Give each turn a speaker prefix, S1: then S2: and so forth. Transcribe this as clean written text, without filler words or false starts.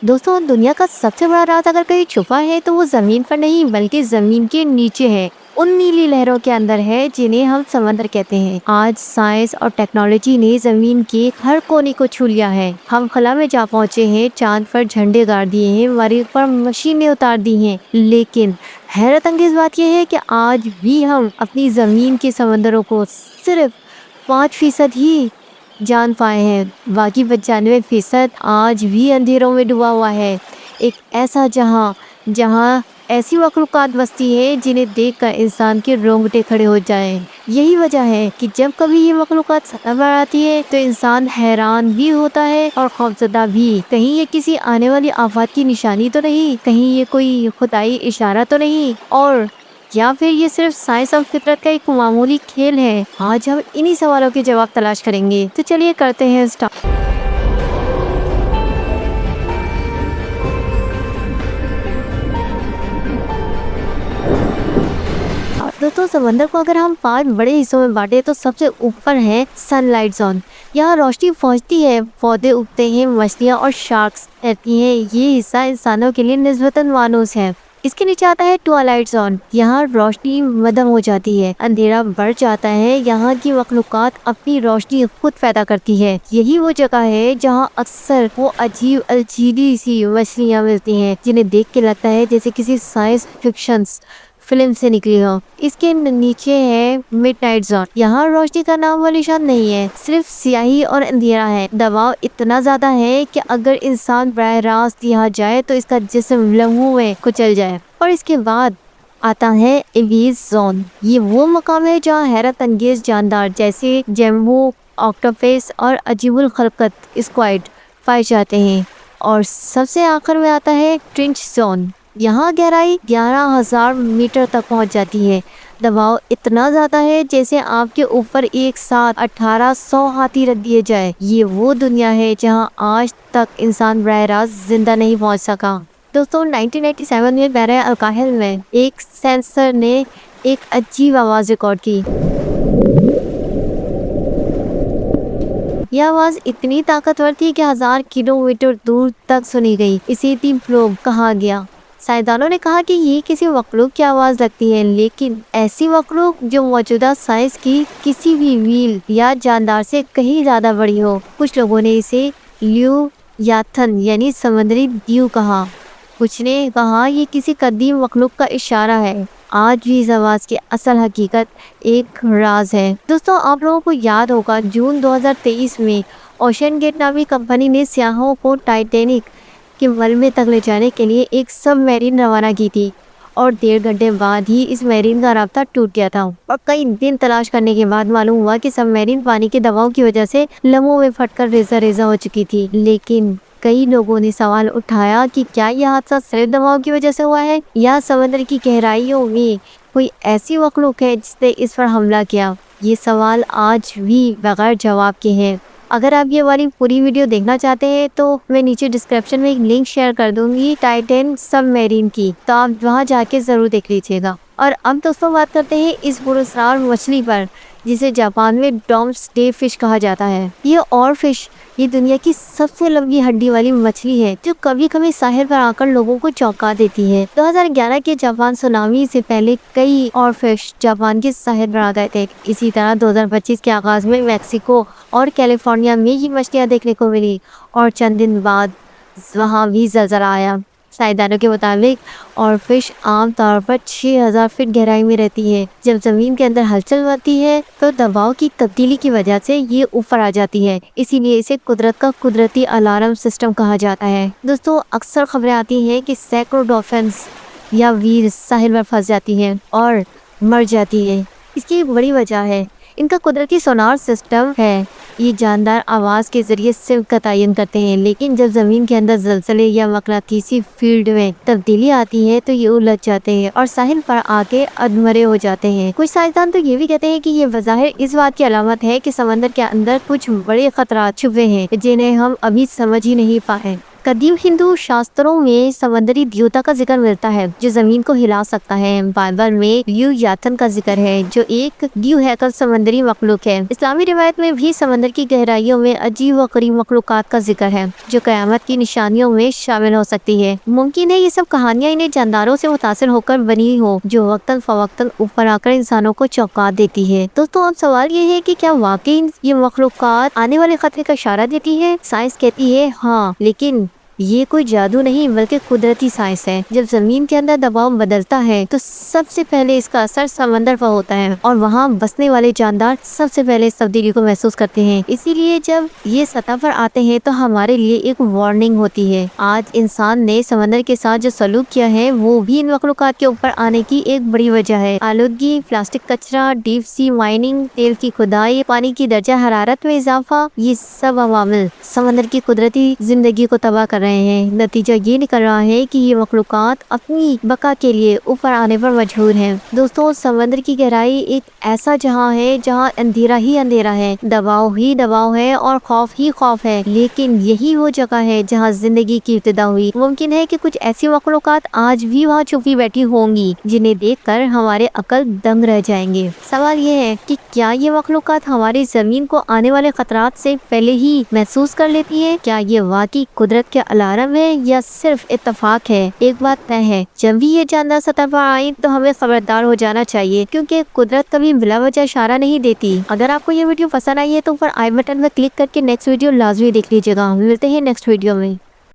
S1: दोस्तों, दुनिया का सबसे बड़ा राज अगर कहीं छुपा है तो वो जमीन पर नहीं बल्कि जमीन के नीचे है। उन नीली लहरों के अंदर है जिन्हें हम समंदर कहते हैं। आज साइंस और टेक्नोलॉजी ने जमीन के हर कोने को छू लिया है। हम खला में जा पहुंचे हैं, चांद पर झंडे गाड़ दिए हैं, मरीख पर मशीनें उतार दी हैं, लेकिन हैरत अंगेज बात यह है कि आज भी हम अपनी जमीन के समंदरों को सिर्फ 5% ही जान पाए हैं। बाकी 95% आज भी अंधेरों में डूबा हुआ है। एक ऐसा जहां ऐसी मखलूक़ात बसती है जिन्हें देखकर इंसान के रोंगटे खड़े हो जाएं। यही वजह है कि जब कभी ये मखलूक़ात सतह पर आती है तो इंसान हैरान भी होता है और खौफजदा भी। कहीं ये किसी आने वाली आफत की निशानी तो नहीं, कहीं ये कोई खुदाई इशारा तो नहीं, और या फिर ये सिर्फ साइंस और फितरत का एक मामूली खेल है। आज हम इन्हीं सवालों के जवाब तलाश करेंगे, तो चलिए करते हैं स्टार्ट। दोस्तों, समंदर को अगर हम 5 बड़े हिस्सों में बांटे तो सबसे ऊपर है सनलाइट जोन। यहाँ रोशनी पहुँचती है, पौधे उगते हैं, मछलियाँ और शार्क्स रहती हैं। ये हिस्सा इंसानों के लिए निस्बतन मानूस है। इसके नीचे आता है ट्वाइलाइट जोन। यहाँ रोशनी मध्यम हो जाती है, अंधेरा बढ़ जाता है। यहाँ की मखलूक़ात अपनी रोशनी खुद पैदा करती है। यही वो जगह है जहाँ अक्सर वो अजीब अलजीदी सी मछलियाँ मिलती हैं जिन्हें देख के लगता है जैसे किसी साइंस फिक्शन फिल्म से निकली हो। इसके नीचे है मिडनाइट जोन। यहाँ रोशनी का नाम व निशान नहीं है, सिर्फ स्याही और अंधेरा है। दबाव इतना ज्यादा है कि अगर इंसान बराह रास्त यहाँ जाए तो इसका जिस्म लम्हों में कुचल जाए। और इसके बाद आता है एबीज जोन। ये वो मकाम है जहाँ हैरत अंगेज जानदार जैसे जेम्बो, ऑक्टोपस और अजीबुल खलकत स्क्वाइड पाए जाते हैं। और सबसे आखिर में आता है ट्रेंच जोन। यहाँ गहराई 11,000 मीटर तक पहुँच जाती है। दबाव इतना ज़्यादा है जैसे आपके ऊपर एक साथ 1800 हाथी रख दिए जाए। ये वो दुनिया है जहाँ आज तक इंसान बराह रास्त जिंदा नहीं पहुँच सका। दोस्तों, 1987 में बहरा अल-काहिल में एक सेंसर ने एक अजीब आवाज़ रिकॉर्ड की। यह आवाज़ इतनी ताकतवर थी कि 1000 किलोमीटर दूर तक सुनी गई। इसे डीप प्रोब कहा गया। साइंसदानों ने कहा कि ये किसी मखलूक की आवाज़ लगती है, लेकिन ऐसी मखलूक जो मौजूदा साइंस की किसी भी व्हील या जानदार से कहीं ज़्यादा बड़ी हो। कुछ लोगों ने इसे ल्यूयाथन यानी समुद्री दीव कहा। कुछ ने कहा ये किसी कदीम मखलूक का इशारा है। आज भी इस आवाज़ की असल हकीकत एक राज है। दोस्तों, आप लोगों को याद होगा जून 2023 में ओशन गेट नामी कंपनी ने सियाहों को टाइटैनिक के मलबे तक ले जाने के लिए एक सबमरीन रवाना की थी, और 1.5 घंटे बाद ही इस मरीन का राब्ता टूट गया था। और कई दिन तलाश करने के बाद मालूम हुआ कि सबमरीन पानी के दबाव की वजह से लम्हों में फटकर रेजा रेजा हो चुकी थी। लेकिन कई लोगों ने सवाल उठाया कि क्या यह हादसा सिर्फ दबाव की वजह से हुआ है या समुद्र की गहराइयों में कोई ऐसी मखलूक है जिसने इस पर हमला किया। ये सवाल आज भी बगैर जवाब के हैं। अगर आप ये वाली पूरी वीडियो देखना चाहते हैं तो मैं नीचे डिस्क्रिप्शन में एक लिंक शेयर कर दूंगी टाइटैन सबमरीन की, तो आप वहाँ जाके ज़रूर देख लीजिएगा। और अब दोस्तों बात करते हैं इस पुरस्कार मछली पर, जिसे जापान में डॉम्सडे फिश कहा जाता है। ये और फिश ये दुनिया की सबसे लंबी हड्डी वाली मछली है जो कभी कभी साहिल पर आकर लोगों को चौंका देती है। 2011 के जापान सुनामी से पहले कई और फिश जापान के साहिल पर आ गए थे। इसी तरह 2025 के आगाज में मैक्सिको और कैलिफोर्निया में ये मछलियाँ देखने को मिली, और चंद दिन बाद वहाँ भी ज़लज़ला आया। साइंसदानों के मुताबिक और फिश आम तौर पर 6000 फीट गहराई में रहती है। जब जमीन के अंदर हलचल होती है तो दबाव की तब्दीली की वजह से ये ऊपर आ जाती है, इसीलिए इसे कुदरत का कुदरती अलार्म सिस्टम कहा जाता है। दोस्तों, अक्सर खबरें आती हैं कि सैकड़ों डॉल्फिन्स या व्हेल साहिल में फंस जाती हैं और मर जाती है। इसकी एक बड़ी वजह है इनका कुदरती सोनार सिस्टम है। ये जानदार आवाज़ के जरिए सिर्फ का तयन करते हैं, लेकिन जब ज़मीन के अंदर ज़लज़ले या मकनातीसी फील्ड में तब्दीली आती है तो ये उलझ जाते हैं और साहिल पर आके अधमरे हो जाते हैं। कुछ साइंसदान तो ये भी कहते हैं कि ये बज़ाहिर इस बात की अलामत है कि समंदर के अंदर कुछ बड़े खतरात छुपे हैं जिन्हें हम अभी समझ ही नहीं पाए। قدیم ہندو شاستروں میں سمندری دیوتا کا ذکر ملتا ہے جو زمین کو ہلا سکتا ہے۔ بائبل میں یو یاتن کا ذکر ہے جو ایک دیو ہیکل سمندری مخلوق ہے۔ اسلامی روایت میں بھی سمندر کی گہرائیوں میں عجیب و غریب مخلوقات کا ذکر ہے جو قیامت کی نشانیوں میں شامل ہو سکتی ہے۔ ممکن ہے یہ سب کہانیاں انہیں جانداروں سے متاثر ہو کر بنی ہو جو وقتاً فوقتاً اوپر آ کر انسانوں کو چونکا دیتی ہے۔ دوستوں اب سوال یہ ہے کہ کیا واقعی یہ مخلوقات آنے والے خطرے کا اشارہ دیتی ہے؟ سائنس کہتی ہے ہاں، لیکن یہ کوئی جادو نہیں بلکہ قدرتی سائنس ہے۔ جب زمین کے اندر دباؤ بدلتا ہے تو سب سے پہلے اس کا اثر سمندر پر ہوتا ہے اور وہاں بسنے والے جاندار سب سے پہلے اس تبدیلی کو محسوس کرتے ہیں۔ اسی لیے جب یہ سطح پر آتے ہیں تو ہمارے لیے ایک وارننگ ہوتی ہے۔ آج انسان نے سمندر کے ساتھ جو سلوک کیا ہے وہ بھی ان مخلوقات کے اوپر آنے کی ایک بڑی وجہ ہے۔ آلودگی، پلاسٹک کچرا، ڈیپ سی مائننگ، تیل کی کھدائی، پانی کی درجہ حرارت میں اضافہ، یہ سب عوامل سمندر کی قدرتی زندگی کو تباہ کر رہے ہیں۔ نتیجہ یہ نکل رہا ہے کہ یہ مخلوقات اپنی بقا کے لیے اوپر آنے پر مجبور ہیں۔ دوستوں سمندر کی گہرائی ایک ایسا جہاں ہے جہاں اندھیرا ہی اندھیرا ہے، دباؤ ہی دباؤ ہے اور خوف ہی خوف ہے، لیکن یہی وہ جگہ ہے جہاں زندگی کی ابتدا ہوئی۔ ممکن ہے کہ کچھ ایسی مخلوقات آج بھی وہاں چھپی بیٹھی ہوں گی جنہیں دیکھ کر ہمارے عقل دنگ رہ جائیں گے۔ سوال یہ ہے کہ کیا یہ مخلوقات ہماری زمین کو آنے والے خطرات سے پہلے ہی محسوس کر لیتی ہیں؟ کیا یہ واقعی قدرت کے الارم ہے یا صرف اتفاق ہے؟ ایک بات طے ہے، جب بھی یہ جاندار سطح پر آئیں تو ہمیں خبردار ہو جانا چاہیے کیونکہ قدرت کبھی بلا وجہ اشارہ نہیں دیتی۔ اگر آپ کو یہ ویڈیو پسند آئی ہے تو اوپر آئی بٹن پر کلک کر کے نیکسٹ ویڈیو لازمی دیکھ لیجیے گا۔ ملتے ہیں نیکسٹ ویڈیو میں۔